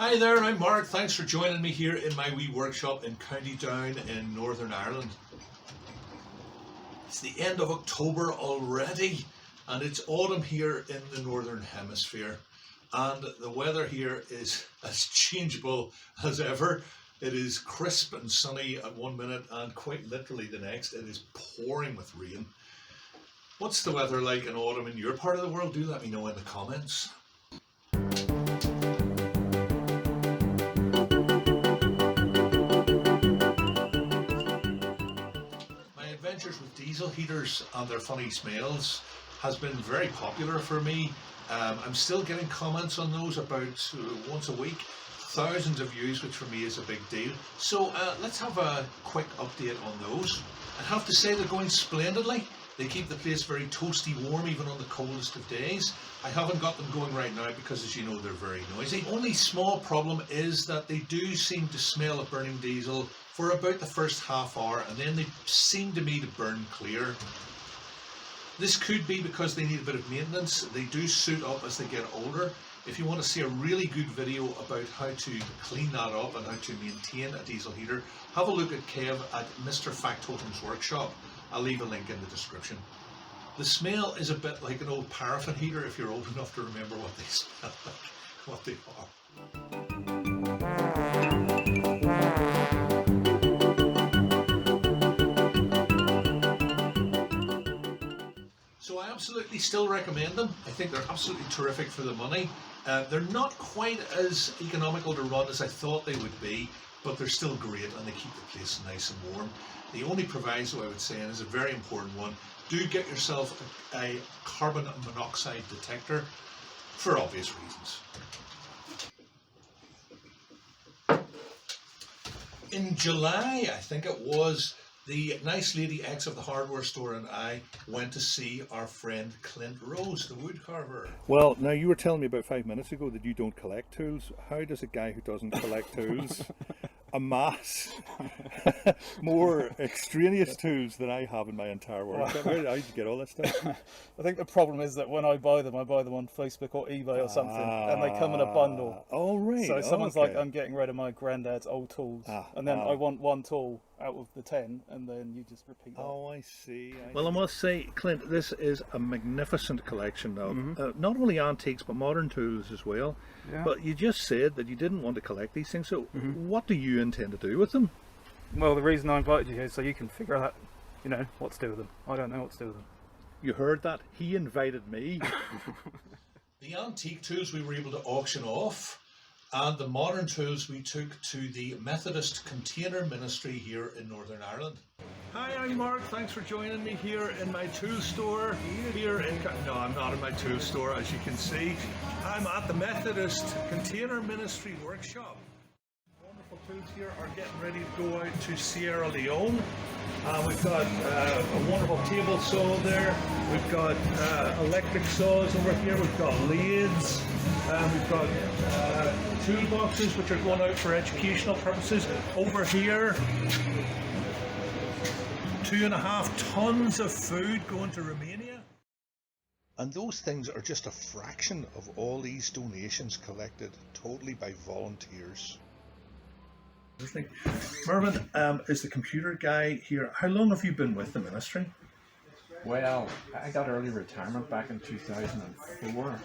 Hi there, I'm Mark. Thanks for joining me here in my wee workshop in County Down in Northern Ireland. It's the end of October already and it's autumn here in the Northern Hemisphere, and the weather here is as changeable as ever. It is crisp and sunny at 1 minute and quite literally the next it is pouring with rain. What's the weather like in autumn in your part of the world? Do let me know in the comments. Adventures with diesel heaters and their funny smells has been very popular for me. I'm still getting comments on those about once a week. Thousands of views, which for me is a big deal. So let's have a quick update on those. I have to say they're going splendidly. They keep the place very toasty warm even on the coldest of days. I haven't got them going right now because, as you know, they're very noisy. The only small problem is that they do seem to smell of burning diesel for about the first half hour, and then they seem to me to burn clear. This could be because they need a bit of maintenance. They do suit up as they get older. If you want to see a really good video about how to clean that up and how to maintain a diesel heater, have a look at Kev at Mr. Factotum's workshop. I'll leave a link in the description. The smell is a bit like an old paraffin heater if you're old enough to remember what they smell like, what they are. So I absolutely still recommend them. I think they're absolutely terrific for the money. They're not quite as economical to run as I thought they would be, but they're still great and they keep the place nice and warm. The only proviso I would say, and is a very important one, do get yourself a carbon monoxide detector for obvious reasons. In July, I think it was, the nice lady ex of the hardware store and I went to see our friend Clint Rose, the wood carver. Well, now you were telling me about 5 minutes ago that you don't collect tools. How does a guy who doesn't collect tools amass more extraneous tools than I have in my entire world? How did you get all this stuff? I think the problem is that when I buy them on Facebook or eBay or something, and they come in a bundle. Oh, right. So someone's like, I'm getting rid of my granddad's old tools, and then I want one tool out of the 10, and then you just repeat that. Oh, I see. Well, I must say, Clint, this is a magnificent collection of not only antiques but modern tools as well. Yeah. But you just said that you didn't want to collect these things, so what do you intend to do with them? Well, the reason I invited you here is so you can figure out, what to do with them. I don't know what to do with them. You heard that? He invited me. The antique tools we were able to auction off, and the modern tools we took to the Methodist Container Ministry here in Northern Ireland. Hi, I'm Mark. Thanks for joining me here in my tool store. No, I'm not in my tool store, as you can see. I'm at the Methodist Container Ministry workshop. Wonderful tools here are getting ready to go out to Sierra Leone. We've got a wonderful table saw there. We've got electric saws over here. We've got lathes. We've got toolboxes which are going out for educational purposes. Over here, 2.5 tons of food going to Romania. And those things are just a fraction of all these donations collected totally by volunteers. Mervyn is the computer guy here. How long have you been with the ministry? Well, I got early retirement back in 2004,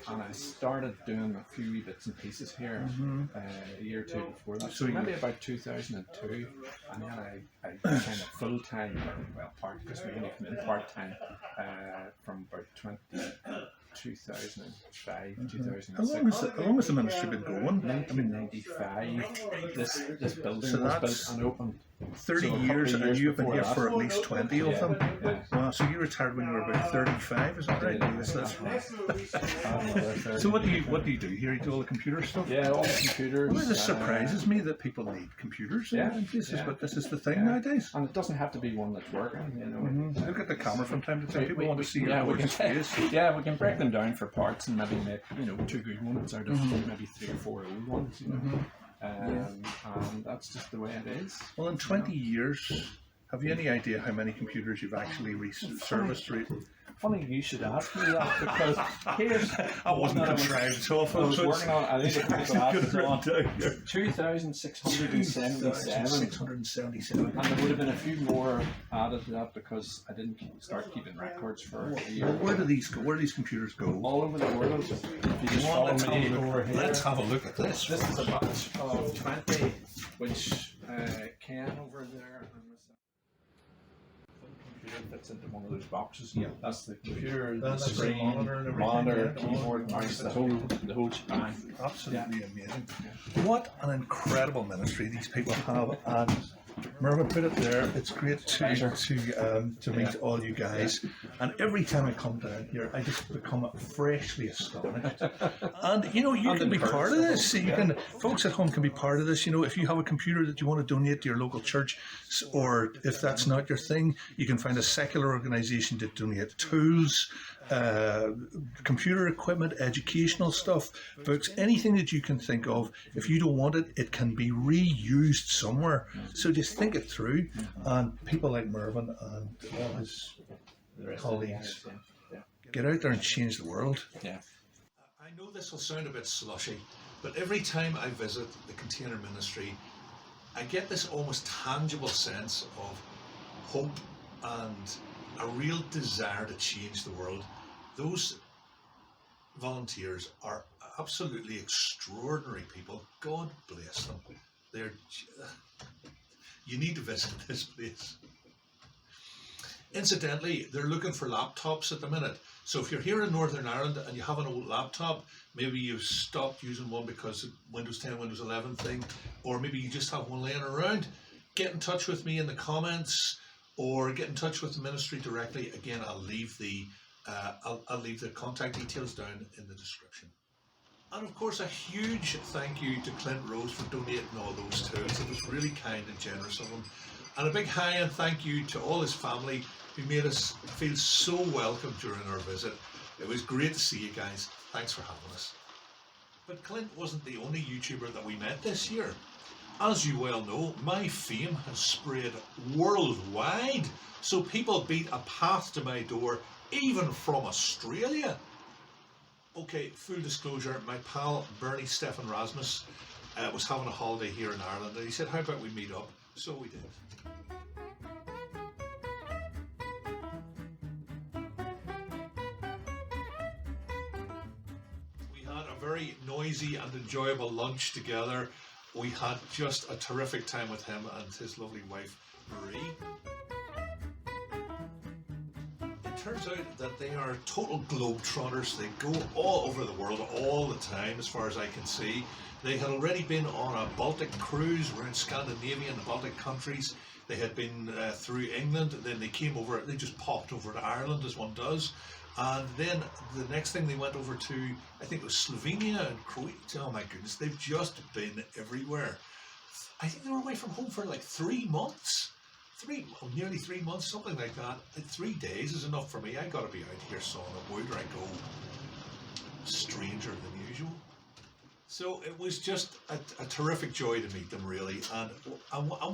and I started doing a few wee bits and pieces here a year or two before that, so maybe about 2002, and then I kind of full-time, well, because we only come in part-time from about 2005, 2006. How long has the ministry been going? 1995. This building so was built and opened. 30 years, and you've been here for at least 20 of them. Yeah. Wow, so you retired when you were about 35, is that right? So what do you do here? You do all the computer stuff? Yeah, all the computers. Well, it surprises me that people need computers in places, but this is the thing nowadays. And it doesn't have to be one that's working, Look at the camera from time to time. People want to see your gorgeous face. Yeah, we can break them down for parts and maybe make 2 good ones out of maybe 3 or 4 old ones. And that's just the way it is. Well, in 20 years, have you any idea how many computers you've actually serviced? funny you should ask me that, because here's I wasn't one that contrived, so I was working on. I think it's on 2,677. 677. And there would have been a few more added to that because I didn't start keeping records for a year. Where do these go? Where do these computers go? All over the world. If you just follow me over here. Let's have a look at this. This is a batch of 20, which Ken over there and myself. Computer fits into one of those boxes. Yeah. That's the computer, the That's the screen, monitor and everything, monitor, yeah. keyboard, mouse, the whole shebang. Absolutely amazing. What an incredible ministry these people have, and Mervyn put it there. It's great to meet all you guys, and every time I come down here, I just become freshly astonished. And you know, you can be part of this. You can, folks at home can be part of this. You know, if you have a computer that you want to donate to your local church, or if that's not your thing, you can find a secular organisation to donate tools, computer equipment, educational stuff, books, anything that you can think of. If you don't want it, it can be reused somewhere. So just think it through. And people like Mervyn and all his colleagues, get out there and change the world. Yeah. I know this will sound a bit slushy, but every time I visit the Container Ministry, I get this almost tangible sense of hope and a real desire to change the world. Those volunteers are absolutely extraordinary people. God bless them. You need to visit this place. Incidentally, they're looking for laptops at the minute. So if you're here in Northern Ireland and you have an old laptop, maybe you've stopped using one because of Windows 10, Windows 11 thing, or maybe you just have one laying around, get in touch with me in the comments or get in touch with the ministry directly. Again, I'll leave the contact details down in the description. And of course, a huge thank you to Clint Rose for donating all those tools. It was really kind and generous of him. And a big hi and thank you to all his family who made us feel so welcome during our visit. It was great to see you guys. Thanks for having us. But Clint wasn't the only YouTuber that we met this year. As you well know, my fame has spread worldwide, so people beat a path to my door even from Australia. Okay, full disclosure, my pal Bernie Stefan Rasmus was having a holiday here in Ireland, and he said, how about we meet up? So we did. We had a very noisy and enjoyable lunch together. We had just a terrific time with him and his lovely wife, Marie. It turns out that they are total globetrotters. They go all over the world all the time, as far as I can see. They had already been on a Baltic cruise around Scandinavia and the Baltic countries. They had been through England, and then they came over, they just popped over to Ireland, as one does. And then the next thing they went over to, I think it was Slovenia and Croatia. Oh my goodness, they've just been everywhere. I think they were away from home for like 3 months. Nearly 3 months, something like that. 3 days is enough for me. I gotta be out here sawing up wood, or I go stranger than usual. So it was just a terrific joy to meet them, really. And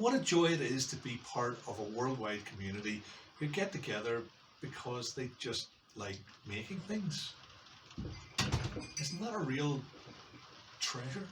what a joy it is to be part of a worldwide community who get together because they just like making things. Isn't that a real treasure?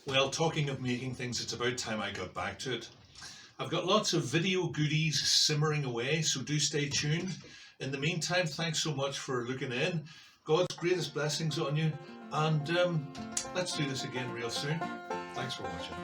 Well, talking of making things, it's about time I got back to it. I've got lots of video goodies simmering away, so do stay tuned. In the meantime, thanks so much for looking in. God's greatest blessings on you, and let's do this again real soon. Thanks for watching.